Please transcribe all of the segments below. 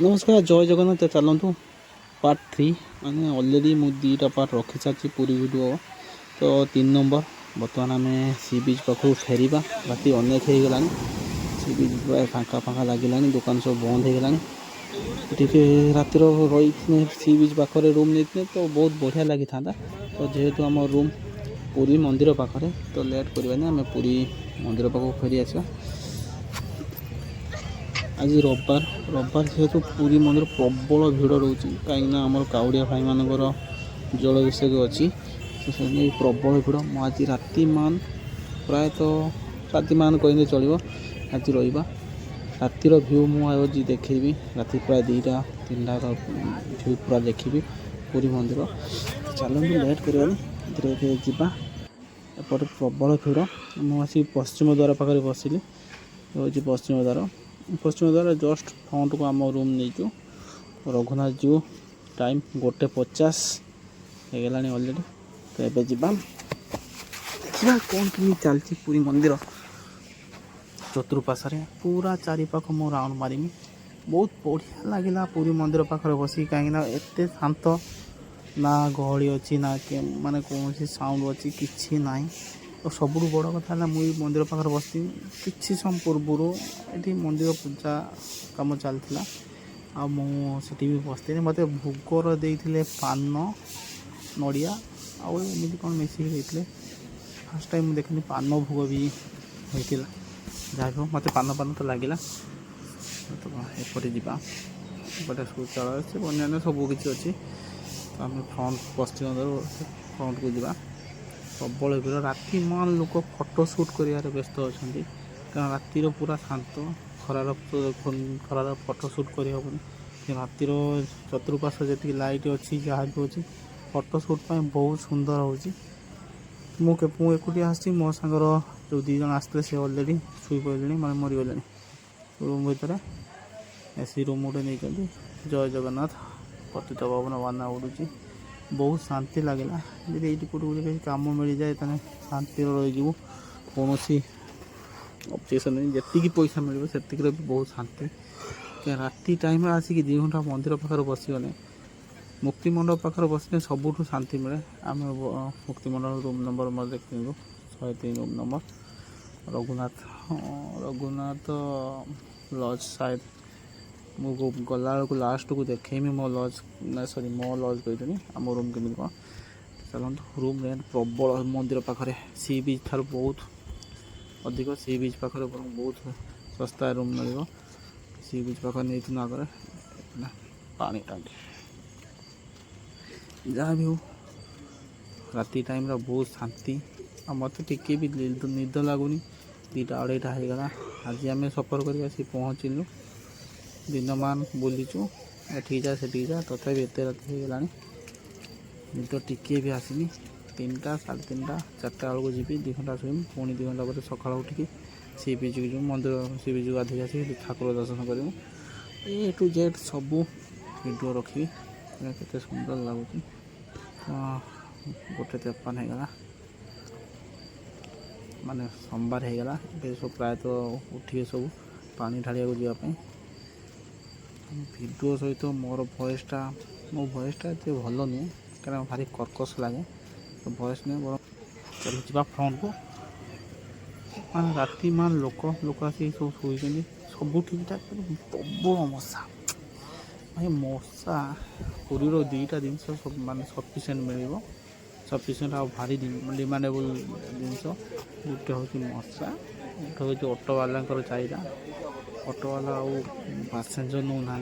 नमस्कार जय जगन्नाथ चलतु पार्ट 3 मैंने अलरेडी मुझे दुईटा पार्ट रखी सारी पूरी वीडियो तो 3 नंबर बर्तमान आम सी बीच पाखु फेरवा राति अनेक हो गला सी बीच प्राय फाँका फाँका लगे दुकान सब बंद हो गला रातिर रही सी बीच पाखे रूम नहीं तो बहुत बढ़िया लगी था तो जेहेतु आम रूम पुरी मंदिर पाखे तो लेट करवानी आम पुरी मंदिर पाखक फेरी आसा आज रविवार जेहेतु पुरी मंदिर प्रबल भिड़ रोचे कहीं आम काउड़िया भाई मानकर जलाभिषेक अच्छी तो प्रबल भिड़ मुझे राति मान प्रायतः राति मान कहीं चलो आज रहा रातिर भ्यू मुझे देखी राति प्राय 2टा 3टार भ्यू पूरा देखी पुरी मंदिर चलते लेट करवानी धीरे धीरे जावा एपटे प्रबल भिड़ मुझे पश्चिम द्वार पाखे बसिली हूँ पश्चिम द्वार जस्ट फ्रंट को आम रूम नहीं रघुनाथ जीव टाइम 1:50 होगा अलरेडी तो ये देखा कौन कि चलती पूरी मंदिर चतुर्पाशे पूरा चारिपाख मो राउंड मारिमी बहुत बढ़िया लगे पूरी मंदिर पाखे बस कहीं एत शांत ना गहली अच्छी ना माने कौन साउंड अच्छी किसी ना तो सबुठ बड़ कथा मुझे मंदिर पाखे बस किसी समय पूर्वर ये मंदिर पूजा कम चलता आठी भी बसती मत भोगर देते पान नड़िया आमती कौन मिसिक देते फास्ट टाइम देखनी पान भोग भी होता जहाँ भी मत पान तो लगे तो एपटे जापटे शौचालय अच्छे अन्य सबकि अच्छी तो आम फ्रंट पश्चिम फ्रंट को जा प्रबल भिड़ राति मान लोक फटो सुट कर व्यस्त अच्छा कारण रातिर पूरा शांत खरार फटो सुट करहबनी रातिर चतुर्पाश जी लाइट अच्छी जहाँ भी अच्छी फटो सुट पर बहुत सुंदर हो एकुटिया आसी मो सांगर जो 2 जन आसते से अलरेडी शुई पड़े मैं मरीगले रूम भितर एसी रूम गोटे नहीं जय जगन्नाथ पतित पावन बाना उड़ूची बहुत शांति लगेगा जब ये कहीं कम मिल जाए तो शांति रही कौन ऑब्जेक्शन नहीं जी पैसा मिले से भी बहुत शांति क्या राति टाइम आसिक 2 घंटा मंदिर पाखे बसगले मुक्ति मंडप पाखे बसने सबुठ शांति मिले आम मुक्ति मंडल रूम नंबर मैं देखी 103 रूम नंबर रघुनाथ लॉज शायद मुझे गला बेलू लास्ट को देखेमी मो लॉज ना सॉरी मो लॉज कही आम रूम केमी कौन चलते रूम रेंट प्रबल मंदिर पाखे सी बीच ठार बहुत अधिक सी बीच पाखे बहुत सस्ता रूम मिल सी बीच पाखे नहीं आगे पानी टांगी जहाँ भी हो राति टाइम बहुत शांति आ मत टिके भी निद लगुनि 2टा 2:30 होगा आज आम सफर कर पहुँचलु दिन मान बुलीचु एठी जा सेठी जा तथा एत राति होगा निद टिके भी आसनी 3टा 3:30 4टा बेलू जी 2 घंटा शुमी पुणी 2 घंटा पर सका उठिकी सी बीच को जो मंदिर सी बीच गाधे आस ठाकुर दर्शन करूँ ए टू जेड सबू वीडियो रखी के सुंदर लगुच तो 1:53 होगा माने सोमवार होगा ये सब प्रायतः उठिए सब पानी ढालिया जावाई वीडियो सहित मोर भॉइसटा मो भॉइसटा एत भल नुहे कारण भारी कर्कश लगे तो भॉइस नहीं बर चलो जा फ्रंट को मान राति मान लोक आसिक सब शुई सब ठीक ठाक प्रबल मशा भाई मशा पुरी 2टा जिन सब मान सफिसीयंट मिल सफिसीयंट आ भारी डिमांडेबल जिनस गोटे हूँ मशा गोटे हूँ ऑटो वाला चाहिदा ऑटो वाला पैसेंजर नौ ना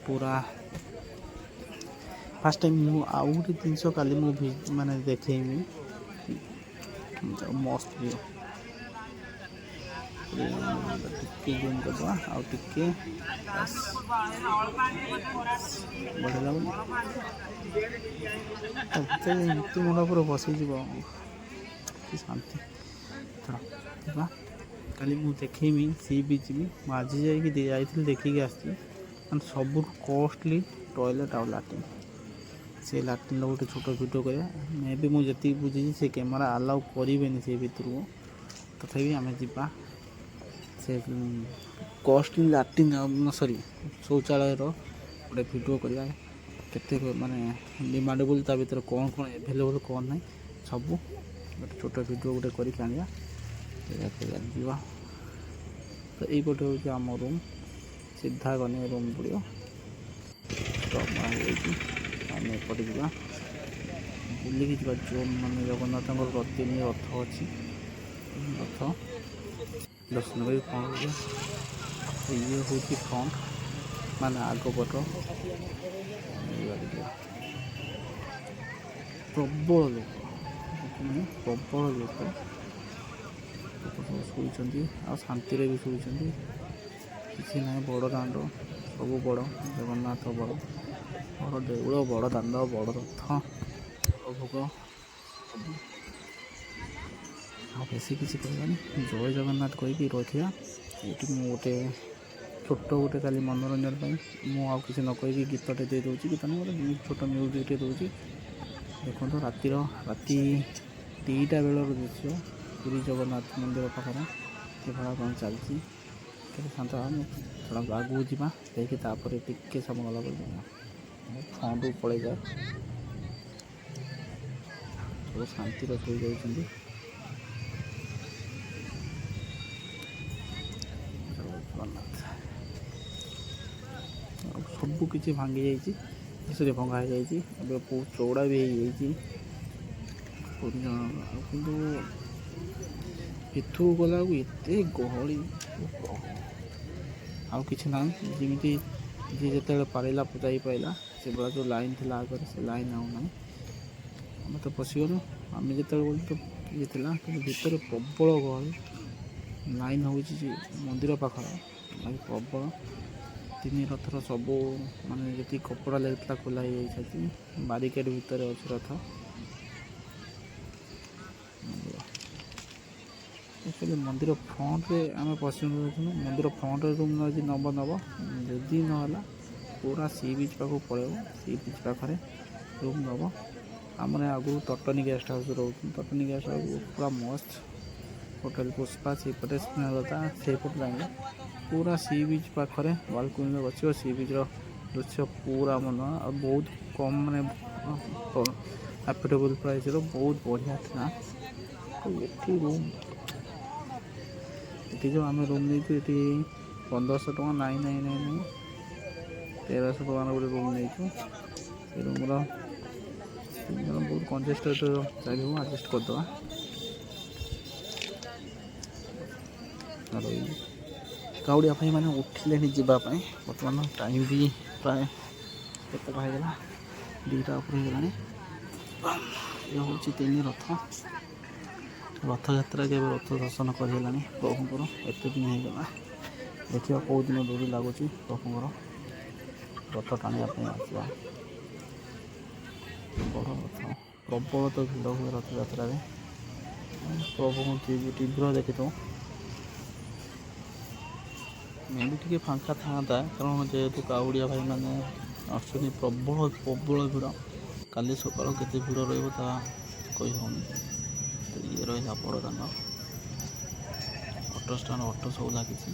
पूरा फास्ट टाइम आउ गोटे जिन काली माने देखेमी मस्त व्यू टिके जूम करदे आउ टिके बढ़िया लगुन मुक्ति मंडप बसीज शांति चलो काली मुझे देखेमी सी बीच भी आज जाइए देखिकी आसी सब कॉस्टली टॉयलेट आउ लाट्रिन से लाट्रिन गोटे छोट वीडियो कर मे भी मुझे जी बुझी से कैमेरा आलाउ करें से भितर को तथापि आम जा से କଷ୍ଟଲି ଲାଟ୍ରିନ୍ ସରି ଶୌଚାଳୟର ଗୋଟେ ଭିଡ଼ିଓ କରିବା କେତେ ମାନେ ଡିମାଣ୍ଡେବୁଲ୍, ତା ଭିତରେ କ'ଣ କ'ଣ ଏଭେଲେବୁଲ୍ କ'ଣ ନାହିଁ ସବୁ ଗୋଟେ ଛୋଟ ଭିଡ଼ିଓ ଗୋଟେ କରିକି ଆଣିବା ଯିବା। ତ ଏଇପଟେ ହେଉଛି ଆମ ରୁମ୍, ସିଧା ଗଲେ ରୁମ୍ ପଡ଼ିବ। ହେଇଯାଇଛି ଆମେ ଏପଟେ ଯିବା ବୁଲିକି ଯିବା ଯେଉଁ ମାନେ ଜଗନ୍ନାଥଙ୍କର ପ୍ରତିଦିନ ରଥ ଅଛି, ରଥ ଦର୍ଶନ କରି କ'ଣ କରିବା। ଇଏ ହେଉଛି ଫ୍ରଣ୍ଟ ମାନେ ଆଗ ପଟ, ପ୍ରବଳ ଲୋକ ପ୍ରବଳ ଲୋକ ସବୁ ଶୋଇଛନ୍ତି, ଆଉ ଶାନ୍ତିରେ ବି ଶୋଇଛନ୍ତି, କିଛି ନାହିଁ। ବଡ଼ ଦାଣ୍ଡ ସବୁ ବଡ଼, ଜଗନ୍ନାଥ ବଡ଼ ବଡ଼ ଦେଉଳ, ବଡ଼ ଦାଣ୍ଡ, ବଡ଼ ରଥ, ଭୋଗ ସବୁ। ଆଉ ବେଶୀ କିଛି କହିବାନି, ଜୟ ଜଗନ୍ନାଥ କହିକି ରଖିବା। ଏଇଠି ମୁଁ ଗୋଟେ ଛୋଟ ଗୋଟେ କାଲି ମନୋରଞ୍ଜନ ପାଇଁ ମୁଁ ଆଉ କିଛି ନ କହିକି ଗୀତଟେ ଦେଇ ଦେଉଛି, ଗୀତ ନୁହେଁ ଗୋଟେ ଛୋଟ ମ୍ୟୁଜିକ୍ଟେ ଦେଉଛି। ଦେଖନ୍ତୁ ରାତି 2ଟା ବେଳର ଦୃଶ୍ୟ, ପୁରୀ ଜଗନ୍ନାଥ ମନ୍ଦିର ପାଖରେ ଏଭଳିଆ କ'ଣ ଚାଲିଛି, କେତେ ଶାନ୍ତ। ଆମେ ଆଗକୁ ଯିବା, ଯାଇକି ତାପରେ ଟିକେ ସମୟ ଗଲା ପରେ ଫ୍ରଣ୍ଟକୁ ପଳେଇଯାଏ। ସବୁ ଶାନ୍ତିରେ ଶୋଇଯାଉଛନ୍ତି। ସବୁ କିଛି ଭାଙ୍ଗି ଯାଇଛି, ଶେଷରେ ଭଙ୍ଗା ହେଇଯାଇଛି। ଏବେ ବହୁତ ଚଉଡ଼ା ବି ହେଇଯାଇଛି କିନ୍ତୁ ଏଠୁ ଗଲାବେଳକୁ ଏତେ ଗହଳି, ଆଉ କିଛି ନାହିଁ। ଯେମିତି ଯିଏ ଯେତେବେଳେ ପାରିଲା ଯାଇପାରିଲା, ସେଭଳିଆ ଯେଉଁ ଲାଇନ୍ ଥିଲା ଆଗରେ ସେ ଲାଇନ୍ ଆଉ ନାହିଁ। ଆମେ ତ ପଶିଗଲୁ, ଆମେ ଯେତେବେଳେ ଗଲୁ ତ ଇଏ ଥିଲା, କିନ୍ତୁ ଭିତରେ ପ୍ରବଳ ଗହଳି। ଲାଇନ୍ ହେଉଛି ଯେ ମନ୍ଦିର ପାଖରେ ପ୍ରବଳ। 3 ରଥର ସବୁ ମାନେ ଯେତିକି କପଡ଼ା ଲାଗିଥିଲା ଖୋଲା ହେଇଯାଇଛି, ବାରିକେଡ଼ ଭିତରେ ଅଛି ରଥ। ଆକ୍ଚୁଆଲି ମନ୍ଦିର ଫ୍ରଣ୍ଟରେ ଆମେ ପଶିନୁ, ମନ୍ଦିର ଫ୍ରଣ୍ଟରେ ରୁମ୍ ଯଦି ନେବ ଯଦି ନହେଲା ପୁରା ସି ବିଚ୍ ପାଖକୁ ପଳେଇବ, ସି ବିଚ୍ ପାଖରେ ରୁମ୍ ନେବ। ଆମର ଆଗରୁ ତଟନୀ ଗେଷ୍ଟ ହାଉସ୍ ରହୁଛି, ତଟନୀ ଗେଷ୍ଟ ହାଉସ୍ ପୁରା ମସ୍ତ, ହୋଟେଲ ପୁଷ୍ପା ସେଇପଟେ, ସ୍ନେହଲତା ସେଇପଟେ ଲାଗିବ। ପୁରା ସି ବିଚ୍ ପାଖରେ ବାଲକୁନିରେ ବସିବ, ସି ବିଚ୍ର ଦୃଶ୍ୟ ପୁରା ମନ, ଆଉ ବହୁତ କମ୍ ମାନେ ଆଫୋର୍ଡେବୁଲ୍ ପ୍ରାଇସ୍ର ବହୁତ ବଢ଼ିଆ ଥିଲା। ଏଠି ଯେଉଁ ଆମେ ରୁମ୍ ନେଇଛୁ, ଏଠି 1500 ଟଙ୍କା, ନାଇଁ 1300 ଟଙ୍କାର ଗୋଟେ ରୁମ୍ ନେଇଛୁ। ସେ ରୁମ୍ର ବହୁତ କଞ୍ଜେଷ୍ଟେଡ୍ ଚାଲିବ, ଆଡ଼ଜଷ୍ଟ କରିଦେବା। କାଉଡ଼ିଆ ପାଇଁ ମାନେ ଉଠିଲେଣି ଯିବା ପାଇଁ। ବର୍ତ୍ତମାନ ଟାଇମ୍ ବି ପ୍ରାୟ କେତେଟା ହେଇଗଲା, 2ଟା ଉପରେ ହେଇଗଲାଣି। ଇଏ ହେଉଛି 3 ରଥ, ରଥଯାତ୍ରା କେବେ ରଥ ଦର୍ଶନ କରିହେଲାଣି ପ୍ରଭୁଙ୍କର, ଏତେ ଦିନ ହେଇଗଲା। ଦେଖିବା କେଉଁଦିନ ଡୋରି ଲାଗୁଛି ପ୍ରଭୁଙ୍କର, ରଥ ଟାଣିବା ପାଇଁ ଆସିବା। ବଡ଼ ରଥ, ପ୍ରବଳ ତ ଭିଡ଼ ହୁଏ ରଥଯାତ୍ରାରେ, ପ୍ରଭୁଙ୍କୁ ଟିଭିର ଦେଖିଥାଉ। ମେ ବି ଟିକେ ଫାଙ୍କା ଥାଆନ୍ତା, କାରଣ ଯେହେତୁ କାଉଡ଼ିଆ ଭାଇମାନେ ଆସୁଛନ୍ତି, ପ୍ରବଳ ଭିଡ଼। କାଲି ସକାଳ କେତେ ଭିଡ଼ ରହିବ ତାହା କହିହେଉନି। ଇଏ ରହିଲା ବଡ଼ ଦାଣ୍ଡ, ଅଟୋ ଷ୍ଟାଣ୍ଡ, ଅଟୋ ସବୁ ଲାଗିଛି।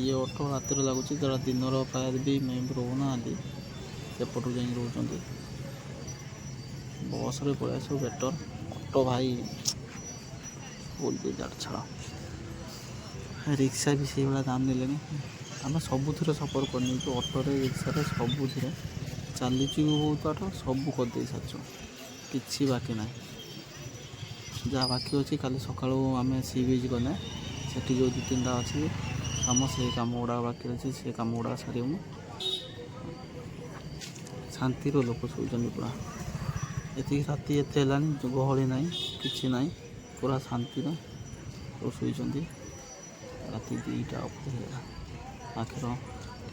ଇଏ ଅଟୋ ରାତିରେ ଲାଗୁଛି, ଯାরা ଦିନର ପ୍ରାୟ ବି ମେ ବି ରହୁନାହାନ୍ତି, ସେପଟୁ ଯାଇକି ରହୁଛନ୍ତି। ବସ୍ରେ ପଳେଇ ଆସିବ ବେଟର୍, ଅଟୋ ଭାଇ ଛାଡ଼। ରିକ୍ସା ବି ସେଇଭଳିଆ ଦାମ ନେଲେଣି। ଆମେ ସବୁଥିରେ ସଫର କରିନେଇଛୁ, ଅଟୋରେ, ରିକ୍ସାରେ, ସବୁଥିରେ ଚାଲିଛୁ ବହୁତ ବାଟ, ସବୁ କରିଦେଇ ସାରିଛୁ, କିଛି ବାକି ନାହିଁ। ଯାହା ବାକି ଅଛି, କାଲି ସକାଳୁ ଆମେ ସି ବିଚ୍ ଗଲେ ସେଠି ଯେଉଁ 2-3ଟା ଅଛି କାମ, ସେଇ କାମ ଗୁଡ଼ାକ ବାକି ଅଛି, ସେ କାମ ଗୁଡ଼ାକ ସାରିବୁ। ଶାନ୍ତିର ଲୋକ ଶୋଇଛନ୍ତି ପୁରା, ଏତିକି ରାତି ଏତେ ହେଲାଣି, ଗହଳି ନାହିଁ, କିଛି ନାହିଁ, ପୁରା ଶାନ୍ତିରେ ସବୁ ଶୋଇଛନ୍ତି। ରାତି 2ଟା ଉପରେ ହେଇଗଲା, ଆଖିର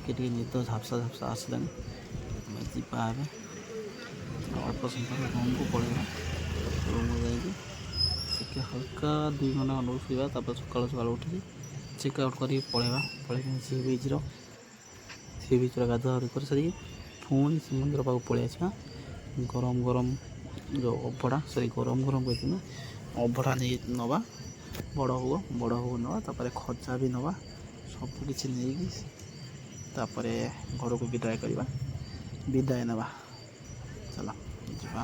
ଟିକେ ନିଦ ଝାପ୍ସା ଆସିଲାଣି। ଆମେ ଯିବା ଏବେ ଅଳ୍ପ ସମୟରେ ରୁମ୍କୁ ପଳେଇବା। ରୁମ୍କୁ ଯାଇକି ଟିକେ ହାଲକା 2 ଘଣ୍ଟା ଖଣ୍ଡକୁ ଶୋଇବା, ତାପରେ ସକାଳୁ ଉଠିକି ଚେକ୍ ଆଉଟ୍ କରିକି ପଳେଇକି ସି ବିଚ୍ର ଗାଧୁଆ କରି ସାରିକି ପୁଣି ଶ୍ରୀମନ୍ଦିର ପାଖକୁ ପଳେଇ ଆସିବା। ଗରମ ଯେଉଁ ଅଭଡ଼ା, ଗରମ କହିଥିଲି, ଅଭଡ଼ା ନେଇ ନେବା, ବଡ଼ ଭୋଗ ନେବା, ତାପରେ ଖଜା ବି ନେବା। ସବୁକିଛି ନେଇକି ତାପରେ ଘରକୁ ବିଦାୟ ନେବା। ଚାଲ ଯିବା।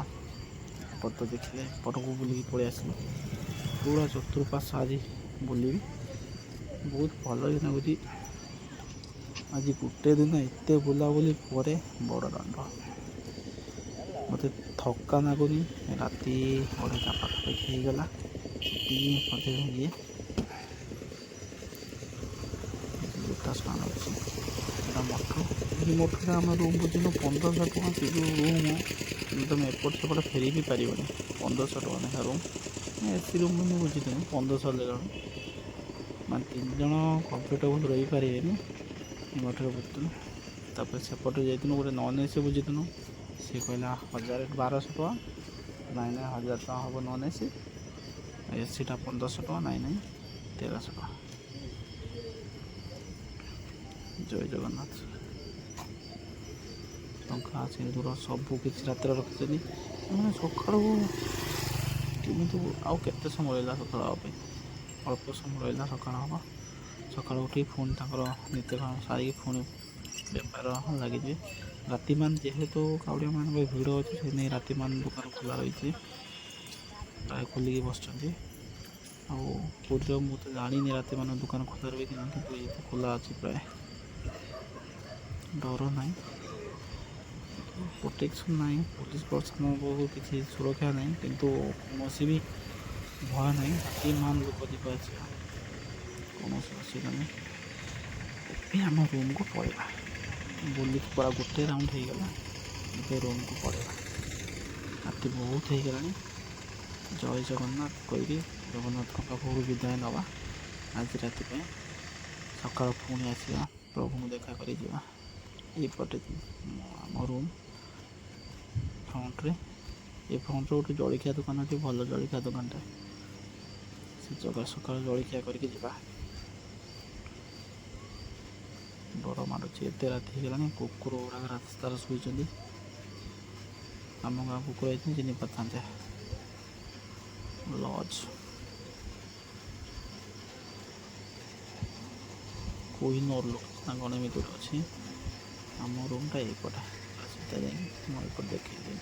ଏପଟ ତ ଦେଖିଲେ ଏପଟକୁ ବୁଲିକି ପଳେଇ ଆସିଲୁ। ପୁରା ଚତୁଃପାର୍ଶ୍ୱ ଆଜି ବୁଲିବି। ବହୁତ ଭଲ ବି ଲାଗୁଛି। ଆଜି ଗୋଟେ ଦିନ ଏତେ ବୁଲାବୁଲି ପରେ ବଡ଼ ଦାଣ୍ଡ। ମୋତେ ଥକା ଲାଗୁନି। ରାତି 2:30 ପାଖାପାଖି ହେଇଗଲା। ସେତିକି ମୋତେ ଜୋତା ସ୍ନାନ ଅଛି। ଏଇଟା ମଠ। ଏହି ମଠରେ ଆମେ ରୁମ୍ ବୁଝିଲୁ 1500 ଟଙ୍କା। ସେ ଯେଉଁ ରୁମ୍ ତୁମେ ଏପଟ ସେପଟ ଫେରି ବି ପାରିବନି। 1500 ଟଙ୍କା ଲେଖା ରୁମ୍। ଏସି ରୁମ୍ ବି ବୁଝିଥିଲି 1500 ଲେଖା। ମାନେ 3 ଜଣ କମ୍ଫର୍ଟେବୁଲ୍ ରହିପାରିବେନି ଏ ମଠରେ ବୁଝିଥିଲୁ। ତାପରେ ସେପଟେ ଯାଇଥିଲୁ ଗୋଟେ ନନ୍ ଏସି ବୁଝିଥିଲୁ। ସିଏ କହିଲା 1200 ଟଙ୍କା। ନାଇଁ 1000 ଟଙ୍କା ହେବ ନନ୍ ଏସି। ଏସିଟା 1500 ଟଙ୍କା। ନାଇଁ 1300 ଟଙ୍କା। ଜୟ ଜଗନ୍ନାଥ। ଟଙ୍କା ସିନ୍ଦୁର ସବୁ କିଛି ରାତିରେ ରଖିଛନ୍ତି। ମାନେ ସକାଳୁ କେମିତି ଆଉ କେତେ ସମୟ ରହିଲା ସକାଳ ହେବା ପାଇଁ? ଅଳ୍ପ ସମୟ ରହିଲା ସକାଳ ହେବ। ସକାଳୁ ଉଠି ପୁଣି ତାଙ୍କର ନିତ୍ୟକର୍ମ ସାରିକି ପୁଣି ବେପାର ଲାଗିଯିବେ। ରାତିମାନ ଯେହେତୁ କାଉଡ଼ିଆମାନଙ୍କ ଭିଡ଼ ଅଛି ସେଥିପାଇଁ ରାତିମାନ ଦୋକାନ ଖୋଲା ରହିଛି। ପ୍ରାୟ ଖୋଲିକି ବସିଛନ୍ତି। ଆଉ ପୁରୀର ମୁଁ ତ ଜାଣିନି ରାତିମାନ ଦୋକାନ ଖୋଲା ରହିବେ କି ନାହିଁ, କିନ୍ତୁ ଏଇଠି ଖୋଲା ଅଛି ପ୍ରାୟ। ଡର ନାହିଁ, ପ୍ରୋଟେକ୍ସନ୍ ନାହିଁ, ପୋଲିସ ପ୍ରଶାସନକୁ କିଛି ସୁରକ୍ଷା ନାହିଁ, କିନ୍ତୁ କୌଣସି ବି ଭୟ ନାହିଁ। ରାତିମାନ ଲୋକ ଯିବା ଆସିବା କୌଣସି ଅସୁବିଧା ନାହିଁ। ଏବେ ଆମ ରୁମ୍କୁ ପଳେଇବା। ବୁଲିକି ପୁରା ଗୋଟେ ରାଉଣ୍ଡ ହେଇଗଲା। ଏବେ ରୁମ୍କୁ ପଳେଇବା। ରାତି ବହୁତ ହେଇଗଲାଣି। ଜୟ ଜଗନ୍ନାଥ କହିକି ଜଗନ୍ନାଥଙ୍କ ପାଖକୁ ବିଦାୟ ନେବା ଆଜି ରାତି ପାଇଁ। ସକାଳୁ ପୁଣି ଆସିବା, ପ୍ରଭୁଙ୍କୁ ଦେଖା କରି ଯିବା। ଏଇପଟେ ଆମ ରୁମ୍ ଫ୍ରଣ୍ଟରେ। ଏ ଫ୍ରଣ୍ଟରେ ଗୋଟେ ଜଳଖିଆ ଦୋକାନ ଅଛି, ଭଲ ଜଳଖିଆ ଦୋକାନଟା। ସେ ସକାଳୁ ଜଳଖିଆ କରିକି ଯିବା। ଡର ମାଡ଼ୁଛି, ଏତେ ରାତି ହେଇଗଲାଣି। କୁକୁର ଗୁଡ଼ାକ ରାସ୍ତାରେ ଶୋଇଛନ୍ତି। ଆମ ଗାଁ କୁକୁର ହେଇଥିଲେ ଚିହ୍ନି ପାରିଥାନ୍ତେ। ଲଜ୍ କୋହିନୂର ଲୋକ ନା କ'ଣ ଏମିତି ଗୋଟେ ଅଛି। ଆମ ରୁମ୍ଟା ଏଇପଟେ। ସିଧା ଯାଇକି ମୁଁ ଏପଟେ ଦେଖେଇଲି।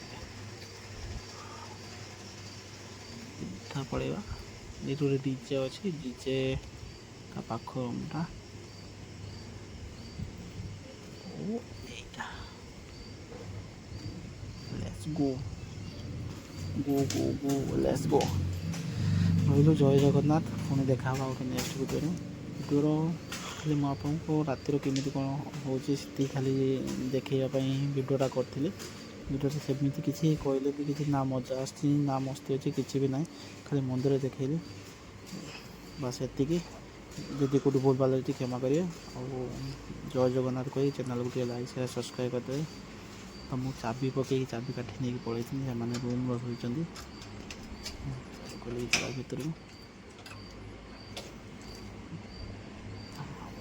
ସିଧା ପଳେଇବା। ଏଇଠି ଗୋଟେ ଡିଜେ ଅଛି। ଡିଜେ ତା ପାଖ ରୁମ୍ଟା। ଏଇଟା ଲେଟ୍ସ ଗୋ ଲେଟ୍ସ ଗୋ। ରହିଲୁ। ଜୟ ଜଗନ୍ନାଥ। ପୁଣି ଦେଖା ହେବା ଗୋଟେ ନେକ୍ସଟ ଭିଡ଼ିଓର ଖାଲି ମୁଁ ଆପଣଙ୍କୁ ରାତିର କେମିତି କ'ଣ ହେଉଛି ସେତିକି ଖାଲି ଦେଖେଇବା ପାଇଁ ଭିଡ଼ିଓଟା କରିଥିଲି। ଭିଡ଼ିଓରେ ସେମିତି କିଛି କହିଲେ ବି କିଛି ନା ମଜା ଆସିଛି ନା ମସ୍ତି ଅଛି, କିଛି ବି ନାହିଁ। ଖାଲି ମନ୍ଦିର ଦେଖେଇଲି ବାସ୍ ଏତିକି। ଯଦି କେଉଁଠି ଭୁଲ ଭାଲ ହେଇଛି କ୍ଷମା କରିବେ। ଆଉ ଜୟ ଜଗନ୍ନାଥ କହି ଚ୍ୟାନେଲକୁ ଟିକେ ଲାଇକ୍ ସେୟାର ସବସ୍କ୍ରାଇବ୍ କରିଦେବେ। ତ ମୁଁ ଚାବି ପକେଇକି ଚାବି କାଠି ନେଇକି ପଳେଇଥିଲି। ସେମାନେ ରୁମ୍ରେ ଶୋଇଛନ୍ତି। ଯିବା ଭିତରକୁ।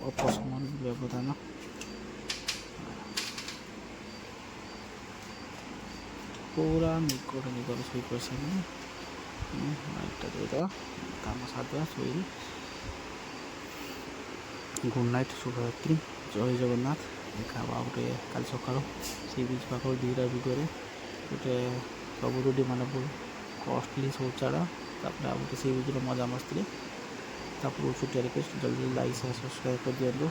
ଅଳ୍ପ ସମୟ ବ୍ୟବଧାନ। ପୁରା ନିକଟ ଶୋଇପଡ଼ିସାରିଲେଣି। ଲାଇଟ୍ଟା ଦେଇଦେବା, କାମ ସାରିଦେବା, ଶୋଇଲି। ଗୁଡ଼୍ ନାଇଟ୍, ଶୁଭରାତ୍ରି। ଜୟ ଜଗନ୍ନାଥ। ଦେଖା ହେବା ଗୋଟେ କାଲି ସକାଳୁ ସି ବିଚ୍ ପାଖରୁ 2ଟା ଭିଡ଼ିଓରେ। ଗୋଟେ ସବୁଠୁ ମାନେ କଷ୍ଟଲି ଶୌଚାଳୟ, ତାପରେ ଆଉ ଗୋଟେ ସି ବିଚ୍ର ମଜାମସ୍ତିରେ। ତାପରେ ଛୋଟିଆ ରିକ୍ୱେଷ୍ଟ, ଜଲ୍ଦି ଲାଇକ୍ ସେୟାର ସବସ୍କ୍ରାଇବ୍ କରିଦିଅନ୍ତୁ।